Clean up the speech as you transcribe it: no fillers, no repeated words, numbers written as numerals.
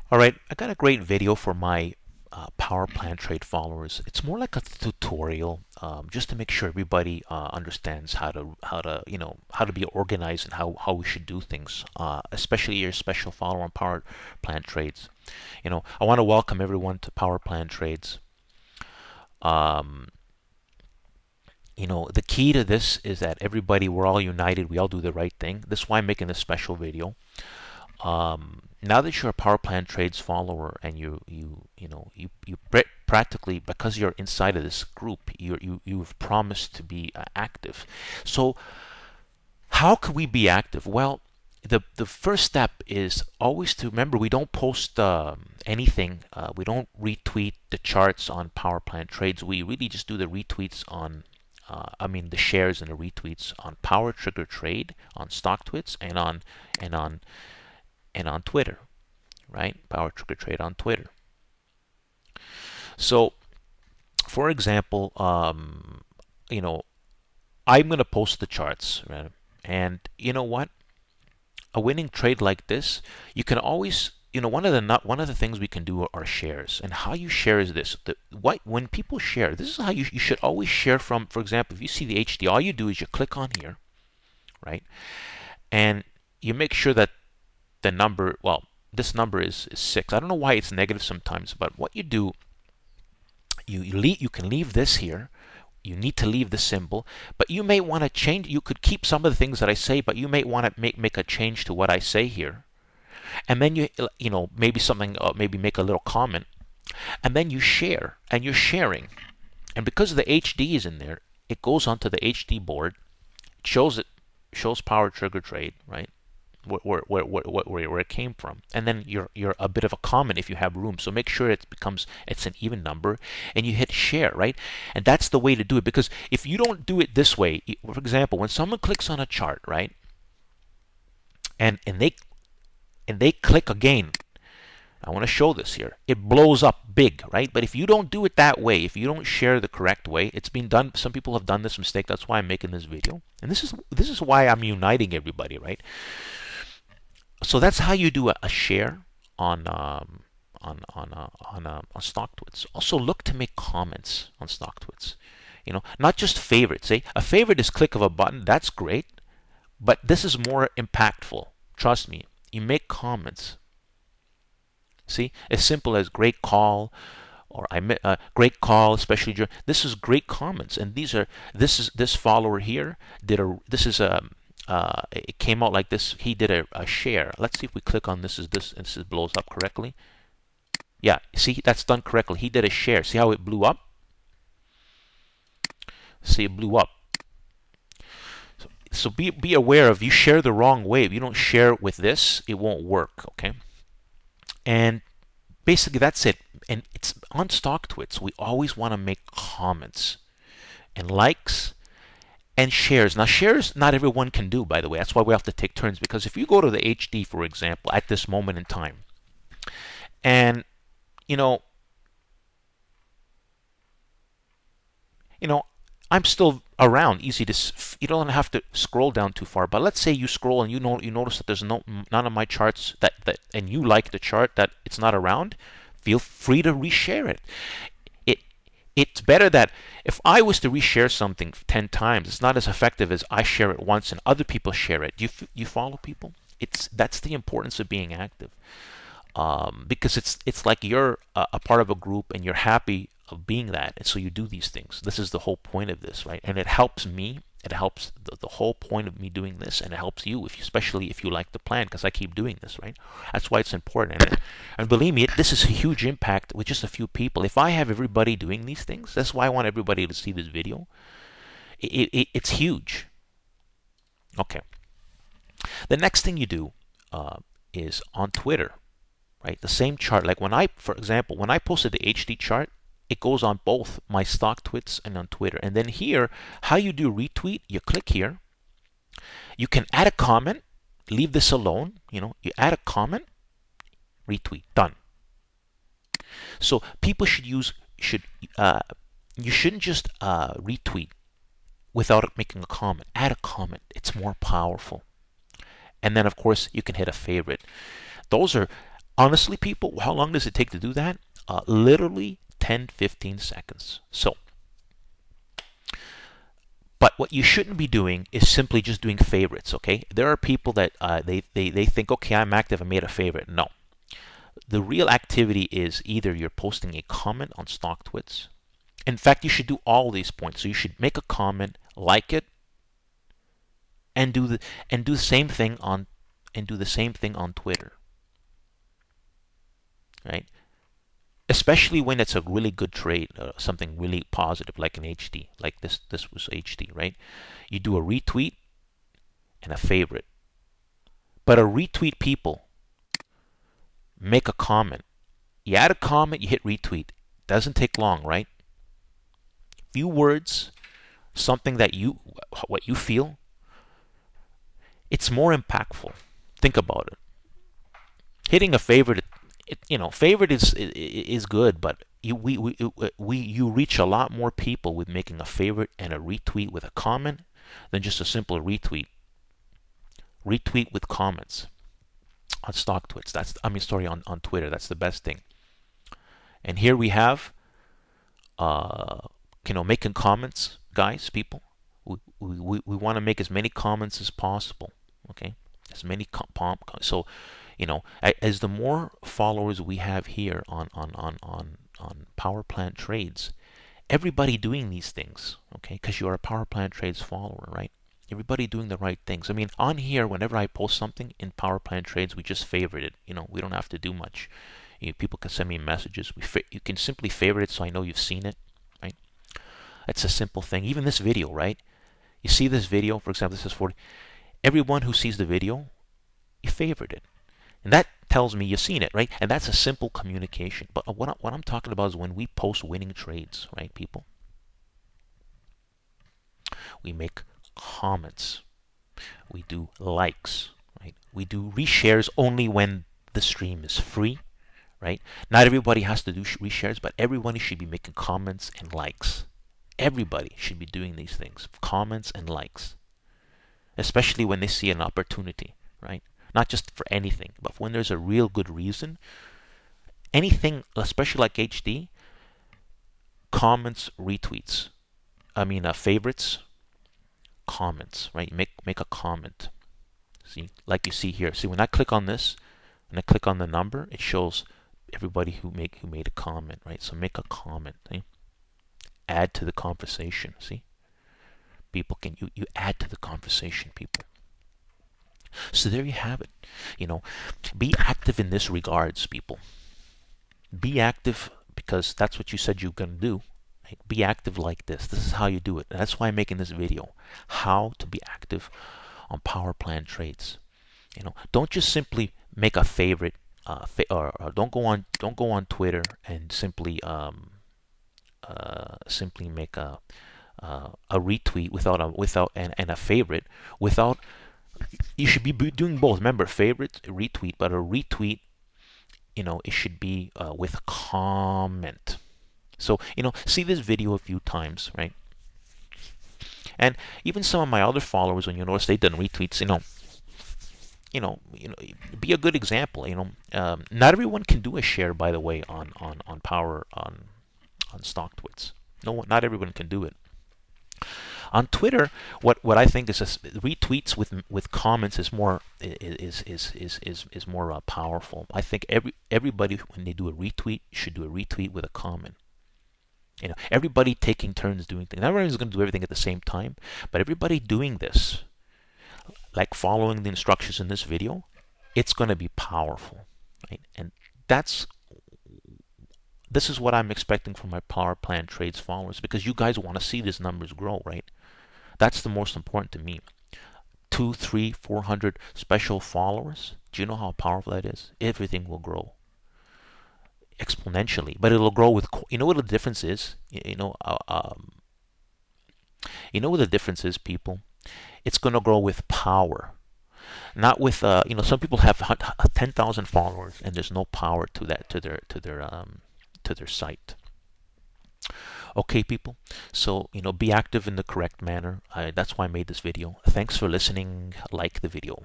All right, I got a great video for my Power Plan Trade followers. It's more like a tutorial, just to make sure everybody understands how to be organized and how we should do things. Especially your special follower on Power Plan Trades. I want to welcome everyone to Power Plan Trades. Um, the key to this is that we're all united. We all do the right thing. This is why I'm making this special video. Now that you're a Power Plan Trades follower and you practically, because you're inside of this group, you've promised to be active. So how could we be active? Well, the first step is always to remember we don't post anything. We don't retweet the charts on Power Plan Trades. We really just do the retweets on the shares and the retweets on Power Trigger Trade, on StockTwits, and on Twitter, right? Power Trigger Trade on Twitter. So, for example, I'm going to post the charts, right? And you know what? A winning trade like this, you can always, one of the things we can do are shares. And how you share is this: when people share, this is how you should always share from. For example, if you see the HD, all you do is you click on here, right? And you make sure that the number, well, this number is 6. I don't know why it's negative sometimes, but what you do, you can leave this here. You need to leave the symbol, but you may want to change. You could keep some of the things that I say, but you may want to make a change to what I say here, and then maybe something, maybe make a little comment, and then you share, and you're sharing, and because the HD is in there, it goes onto the HD board, shows Power Trigger Trade, right? Where it came from, and then you're a bit of a comment if you have room. So make sure it's an even number, and you hit share, right? And that's the way to do it, because if you don't do it this way, for example, when someone clicks on a chart, right, and they click again, I want to show this here. It blows up big, right? But if you don't do it that way, if you don't share the correct way, it's been done. Some people have done this mistake. That's why I'm making this video, and this is why I'm uniting everybody, right? So that's how you do a share on StockTwits. Also, look to make comments on StockTwits. Not just favorites. A favorite is click of a button. That's great, but this is more impactful. Trust me. You make comments. See, as simple as great call, or great call, especially this is great comments, and this follower here it came out like this. He did a share. Let's see if we click on this. And this blows up correctly. Yeah, see, that's done correctly. He did a share. See how it blew up? See, it blew up. So be aware of, you share the wrong way. If you don't share with this, it won't work. Okay. And basically that's it. And it's on StockTwits. We always want to make comments and likes and shares. Now, shares not everyone can do, by the way. That's why we have to take turns, because if you go to the HD, for example, at this moment in time, and I'm still around, easy to, you don't have to scroll down too far, but let's say you scroll and you notice that there's none of my charts and you like the chart that it's not around, feel free to reshare it. It's better that if I was to reshare something 10 times, it's not as effective as I share it once and other people share it. You follow people? That's the importance of being active, because it's like you're a part of a group and you're happy of being that, and so you do these things. This is the whole point of this, right? And it helps me. It helps the whole point of me doing this, and it helps you, especially if you like the plan, because I keep doing this, right? That's why it's important. And believe me, this is a huge impact with just a few people. If I have everybody doing these things, that's why I want everybody to see this video. It's huge. Okay. The next thing you do is on Twitter, right? The same chart. Like for example, when I posted the HD chart, it goes on both my StockTwits and on Twitter. And then here, how you do retweet, you click here. You can add a comment, leave this alone. You add a comment, retweet, done. So people you shouldn't just retweet without making a comment. Add a comment. It's more powerful. And then, of course, you can hit a favorite. Those are Honestly, people, how long does it take to do that? Literally 10-15 seconds. So, but what you shouldn't be doing is simply just doing favorites, okay? There are people that they think, okay, I'm active, I made a favorite. No. The real activity is either you're posting a comment on StockTwits. In fact, you should do all these points. So you should make a comment, like it, and do the same thing on Twitter, right? Especially when it's a really good trade, something really positive, like an HD, like this. This was HD, right? You do a retweet and a favorite. But a retweet, people, make a comment. You add a comment, you hit retweet. Doesn't take long, right? Few words, something that what you feel. It's more impactful. Think about it. Hitting a favorite, favorite is good, but you reach a lot more people with making a favorite and a retweet with a comment than just a simple retweet. Retweet with comments on StockTwits. On Twitter. That's the best thing. And here we have, making comments, guys, people. We want to make as many comments as possible. Okay, as many so, as the more followers we have here on PowerPlant Trades, everybody doing these things, okay? Because you're a PowerPlant Trades follower, right? Everybody doing the right things. I mean, on here, whenever I post something in PowerPlant Trades, we just favorite it. We don't have to do much. People can send me messages. You can simply favorite it so I know you've seen it, right? It's a simple thing. Even this video, right? You see this video, for example, this is 40. Everyone who sees the video, you favorite it. And that tells me you've seen it, right? And that's a simple communication. But what I'm talking about is when we post winning trades, right, people? We make comments. We do likes, right? We do reshares only when the stream is free, right? Not everybody has to do reshares, but everybody should be making comments and likes. Everybody should be doing these things, comments and likes, especially when they see an opportunity, right? Not just for anything, but when there's a real good reason. Anything, especially like HD, comments, retweets. Favorites, comments, right? Make a comment. See, like you see here. See, when I click on this, and I click on the number, it shows everybody who made a comment, right? So make a comment. Okay? Add to the conversation. See, people can you add to the conversation, people. So there you have it. Be active in this regards, people. Be active because that's what you said you're going to do. Right? Be active like this. This is how you do it. And that's why I'm making this video. How to be active on PowerPlan Trades. Don't just simply make a favorite, or don't go on Twitter and simply make a retweet without and a favorite without. You should be doing both. Remember, favorite, retweet, but a retweet, it should be with a comment. So, see this video a few times, right? And even some of my other followers, when you notice they've done retweets, be a good example. Not everyone can do a share, by the way, on StockTwits. No, not everyone can do it. On Twitter, what I think is retweets with comments is more more powerful. I think everybody when they do a retweet should do a retweet with a comment. Everybody taking turns doing things. Not everyone's going to do everything at the same time, but everybody doing this, like following the instructions in this video, it's going to be powerful, right? And this is what I'm expecting from my PowerPlan Trades followers, because you guys want to see these numbers grow, right? That's the most important to me. 200, 300, 400 special followers. Do you know how powerful that is? Everything will grow exponentially, but it'll grow with. You know what the difference is? You know what the difference is, people. It's going to grow with power, not with. Some people have 10,000 followers and there's no power to that to their site. Okay, people. So, be active in the correct manner. That's why I made this video. Thanks for listening. Like the video.